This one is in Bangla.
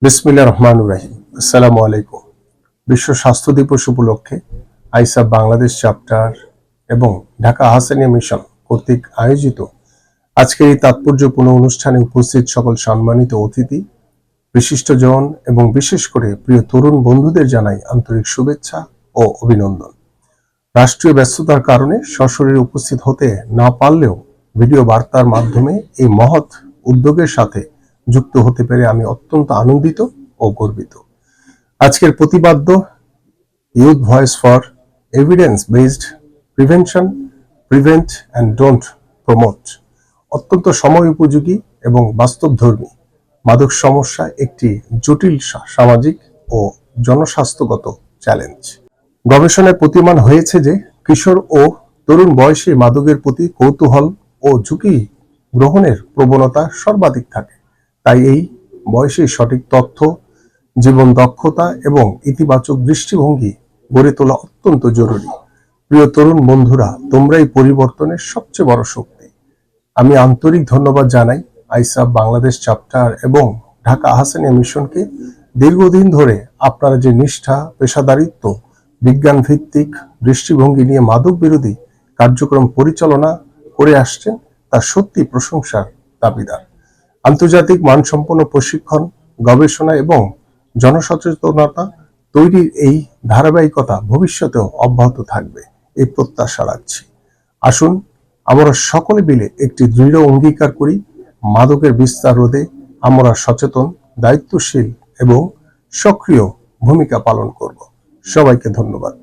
বিসমিল্লাহির রহমানির রহিম। আসসালামু আলাইকুম। বিশ্ব স্বাস্থ্য দিবস উপলক্ষে আইসাব বাংলাদেশ চ্যাপ্টার এবং ঢাকা আহ্ছানিয়া মিশন কর্তৃক আয়োজিত আজকের এই তাৎপর্যপূর্ণ অনুষ্ঠানে উপস্থিত সকল সম্মানিত অতিথি, বিশিষ্টজন এবং বিশেষ করে প্রিয় তরুণ বন্ধুদের জানাই আন্তরিক শুভেচ্ছা ও অভিনন্দন। রাষ্ট্রীয় ব্যস্ততার কারণে সশরীরে উপস্থিত হতে না পারলেও ভিডিও বার্তার মাধ্যমে এই মহৎ উদ্যোগের সাথে যুক্ত হতে পেরে আমি অত্যন্ত আনন্দিত ও গর্বিত। আজকের প্রতিপাদ্য youth voice for evidence based prevention, prevent and don't promote অত্যন্ত সময় উপযোগী এবং বাস্তবধর্মী। মাদক সমস্যা একটি জটিল সামাজিক ও জনস্বাস্থ্যগত চ্যালেঞ্জ। গবেষণায় প্রতীয়মান হয়েছে যে কিশোর ও তরুণ বয়সে মাদকের প্রতি কৌতূহল ও ঝুঁকি গ্রহণের প্রবণতা সর্বাধিক থাকে। তাই এই বয়সে সঠিক তথ্য, জীবন দক্ষতা এবং ইতিবাচক দৃষ্টিভঙ্গি গড়ে তোলা অত্যন্ত জরুরি। প্রিয় তরুণ বন্ধুরা, তোমরাই পরিবর্তনের সবচেয়ে বড় শক্তি। আমি আন্তরিক ধন্যবাদ জানাই আইসাব বাংলাদেশ চ্যাপ্টার এবং ঢাকা আহ্ছানিয়া মিশনকে। দীর্ঘদিন ধরে আপনারা যে নিষ্ঠা, পেশাদারিত্ব, বিজ্ঞান ভিত্তিক দৃষ্টিভঙ্গি নিয়ে মাদক বিরোধী কার্যক্রম পরিচালনা করে আসছেন তা সত্যি প্রশংসার দাবিদার। আন্তর্জাতিক মানসম্পন্ন প্রশিক্ষণ, গবেষণা এবং জনসচেতনতা তৈরির এই ধারাবাহিকতা ভবিষ্যতেও অব্যাহত থাকবে এই প্রত্যাশা রাখছি। আসুন আমরা সকলে মিলে একটি দৃঢ় অঙ্গীকার করি, মাদকের বিস্তার রোধে আমরা সচেতন, দায়িত্বশীল এবং সক্রিয় ভূমিকা পালন করব। সবাইকে ধন্যবাদ।